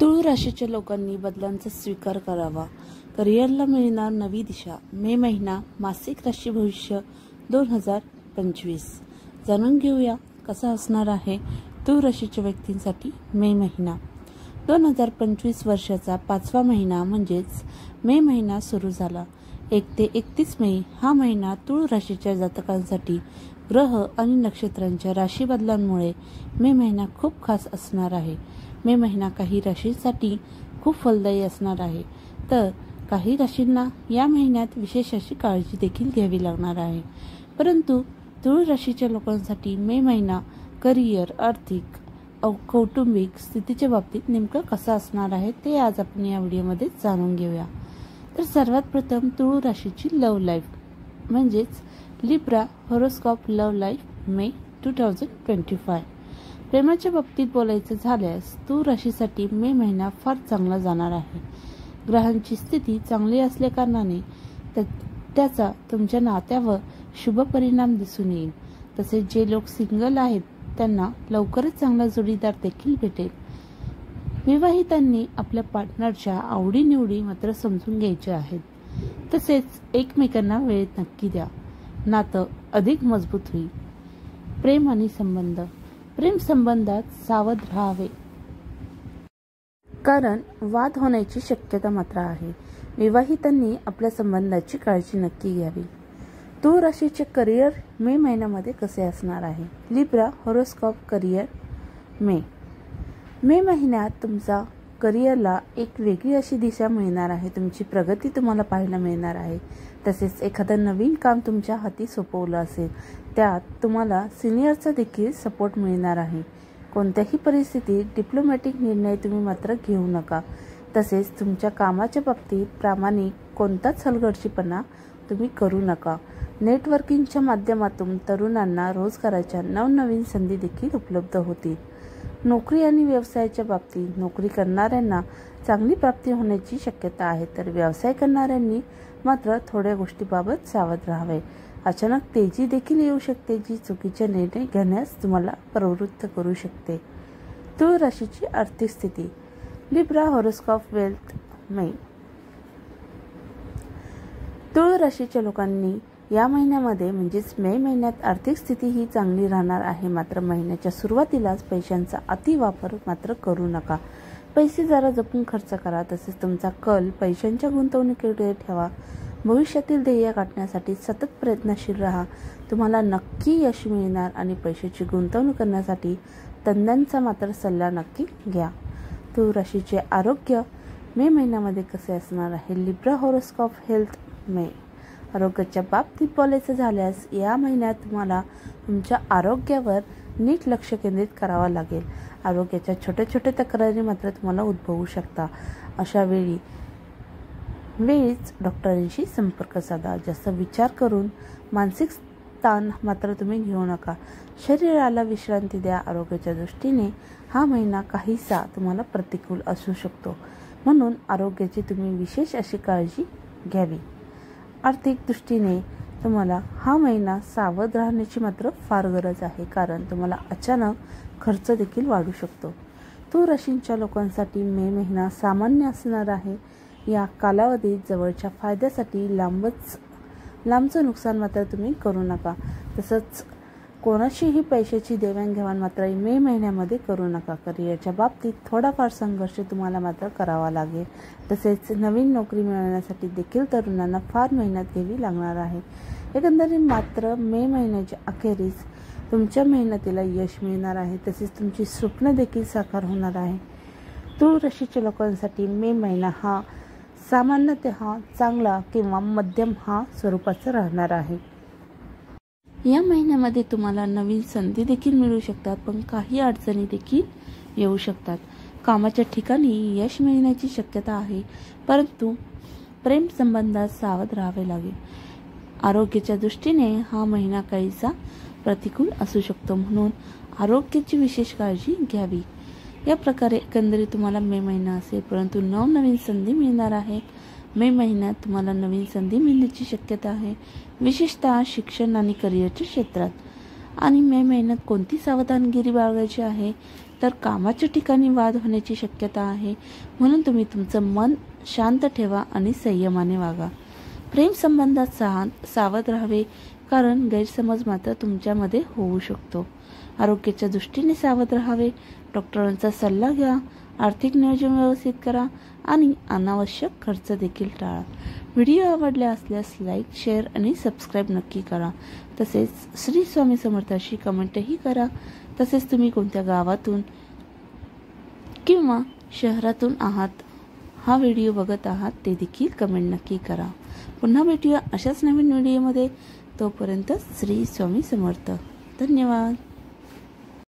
तुळ राशीच्या लोकांनी बदलांचा स्वीकार करावा. करिअरला मिळणार नवी दिशा. मे महिना मासिक राशी भविष्य 2025. जाणून घेऊया कसा असणार आहे तुळ राशीच्या व्यक्तींसाठी मे महिना. 2025 वर्षाचा 5वा महिना म्हणजेच मे महिना सुरू झाला. 1 ते 31 मे हा महिना तुळ राशीच्या जातकांसाठी ग्रह आणि नक्षत्रांच्या राशी बदलांमुळे मे महिना खूप खास असणार आहे. मे महिना काही राशींसाठी खूप फलदायी असणार आहे, तर काही राशींना या महिन्यात विशेष अशी काळजी देखील घ्यावी लागणार आहे. परंतु तुळ राशीच्या लोकांसाठी मे महिना करिअर, आर्थिक, कौटुंबिक स्थितीच्या बाबतीत नेमकं कसा असणार आहे ते आज आपण या व्हिडिओमध्ये जाणून घेऊया. तर सर्वात प्रथम तुळ राशीची लव्ह लाईफ म्हणजेच लिब्रा हॉरोस्कोप लव्ह लाईफ मे 2025. प्रेमाच्या बाबतीत बोलायचं झाल्यास तुळ राशीसाठी मे महिना फार चांगला जाणार आहे. ग्रहांची स्थिती चांगली असल्या कारणाने त्याचा तुमच्या नात्यावर शुभ परिणाम दिसून येईल. तसेच जे लोक सिंगल आहेत त्यांना लवकरच चांगला जोडीदार देखील भेटेल. विवाहितांनी आपल्या पार्टनरच्या आवडीनिवडी मात्र समजून घ्यायच्या आहेत. तसेच एकमेकांना वेळ नक्की द्या. नातं अधिक मजबूत होईल. प्रेम आणि संबंध. प्रेम संबंधात सावध राहावे, कारण वाद होण्याची शक्यता मात्र आहे. विवाहितांनी आपल्या संबंधाची काळजी नक्की घ्यावी. तुळ राशीचे करिअर मे महिन्यामध्ये कसे असणार आहे. लिब्रा हॉरोस्कोप करिअर मे महिन्यात तुमचा करिअरला एक वेगळी अशी दिशा मिळणार आहे. तुमची प्रगती तुम्हाला पाहायला मिळणार आहे. तसेच एखादं नवीन काम तुमच्या हाती सोपवलं असेल त्यात तुम्हाला सिनियरचा देखील सपोर्ट मिळणार आहे. कोणत्याही परिस्थितीत डिप्लोमॅटिक निर्णय तुम्ही मात्र घेऊ नका. तसेच तुमच्या कामाच्या बाबतीत प्रामाणिक कोणताच हलगर्जीपणा तुम्ही करू नका. नेटवर्किंगच्या माध्यमातून तरुणांना रोजगाराच्या नवनवीन संधी देखील उपलब्ध होतील. नोकरी आणि व्यवसायाच्या बाबतीत नोकरी करणाऱ्यांना चांगली प्राप्ती होण्याची शक्यता आहे, तर व्यवसाय करणाऱ्यांनी मात्र थोड्या गोष्टीबाबत सावध राहावे. अचानक तेजी देखील येऊ शकते, जी चुकीचे निर्णय घेण्यास तुम्हाला प्रवृत्त करू शकते. तुळ राशीची आर्थिक स्थिती. लिब्रा हॉरोस्कोप वेल्थ मे. तुळ राशीच्या लोकांनी या महिन्यामध्ये म्हणजेच मे महिन्यात आर्थिक स्थिती ही चांगली राहणार आहे. मात्र महिन्याच्या सुरुवातीलाच पैशांचा अतिवापर मात्र करू नका. पैसे जरा जपून खर्च करा. तसेच तुमचा कल पैशांच्या गुंतवणुकीकडे ठेवा. भविष्यातील ध्येय गाठण्यासाठी सतत प्रयत्नशील राहा. तुम्हाला नक्की यश मिळणार आणि पैशाची गुंतवणूक करण्यासाठी तज्ञांचा मात्र सल्ला नक्की घ्या. तुळ राशीचे आरोग्य मे महिन्यामध्ये कसे असणार आहे. लिब्रा हॉरोस्कोप हेल्थ मे. आरोग्याच्या बाबतीत बोलायचं झाल्यास या महिन्यात तुम्हाला तुमच्या आरोग्यावर नीट लक्ष केंद्रित करावं लागेल. आरोग्याच्या छोट्या छोट्या तक्रारी मात्र तुम्हाला उद्भवू शकता. अशा वेळीच डॉक्टरांशी संपर्क साधा. जास्त विचार करून मानसिक ताण मात्र तुम्ही घेऊ नका. शरीराला विश्रांती द्या. आरोग्याच्या दृष्टीने हा महिना काहीसा तुम्हाला प्रतिकूल असू शकतो, म्हणून आरोग्याची तुम्ही विशेष अशी काळजी घ्यावी. आर्थिक दृष्टीने तुम्हाला हा महिना सावध राहण्याची मात्र फार गरज आहे, कारण तुम्हाला अचानक खर्च देखील वाढू शकतो. तुळ राशींच्या लोकांसाठी मे महिना सामान्य असणार आहे. या कालावधीत जवळच्या फायद्यासाठी लांबचं नुकसान मात्र तुम्ही करू नका. तसंच कोणाशीही पैशाची देवाणघेवाण मात्र मे महिन्यामध्ये करू नका. करिअरच्या बाबतीत थोडाफार संघर्ष तुम्हाला मात्र करावा लागेल. तसेच नवीन नोकरी मिळवण्यासाठी देखील तरुणांना फार मेहनत घ्यावी लागणार आहे. एकंदरीत मात्र मे महिन्याच्या अखेरीस तुमच्या मेहनतीला यश मिळणार आहे. तसेच तुमची स्वप्न देखील साकार होणार आहे. तुळ राशीच्या लोकांसाठी मे महिना हा सामान्यतः चांगला किंवा मध्यम हा स्वरूपाचा राहणार आहे. या महिन्यामध्ये तुम्हाला नवीन संधी देखील मिळू शकतात, पण काही अडचणी देखील येऊ शकतात. कामाच्या ठिकाणी यश मिळण्याची शक्यता आहे, परंतु प्रेम संबंधात सावध राहावे लागेल. आरोग्याच्या दृष्टीने हा महिना काहीसा प्रतिकूल असू शकतो, म्हणून आरोग्याची विशेष काळजी घ्यावी. या प्रकारे एकंदरीत तुम्हाला मे महिना असेल, परंतु नवनवीन संधी मिळणार आहे. मे महिन्यात तुम्हाला नवीन संधी मिळण्याची शक्यता आहे, विशेषतः शिक्षण आणि करिअरच्या क्षेत्रात. आणि मे महिन्यात कोणती सावधानगिरी बाळगायची आहे तर कामाच्या ठिकाणी वाद होण्याची शक्यता आहे. म्हणून तुम्ही तुमचं मन शांत ठेवा आणि संयमाने वागा. प्रेम संबंधात सावध राहावे, कारण गैरसमज मात्र तुमच्यामध्ये होऊ शकतो. आरोग्याच्या दृष्टीने सावध राहावे. डॉक्टरांचा सल्ला घ्या. आर्थिक नियोजन व्यवस्थित करा आणि अनावश्यक खर्च देखील टाळा. व्हिडिओ आवडला असल्यास लाईक, शेअर आणि सबस्क्राईब नक्की करा. तसेच श्री स्वामी समर्थाशी कमेंटही करा. तसेच तुम्ही कोणत्या गावातून किंवा शहरातून आहात, हा व्हिडिओ बघत आहात, ते देखील कमेंट नक्की करा. पुन्हा भेटूया अशाच नवीन व्हिडिओमध्ये. तोपर्यंत श्री स्वामी समर्थ. धन्यवाद.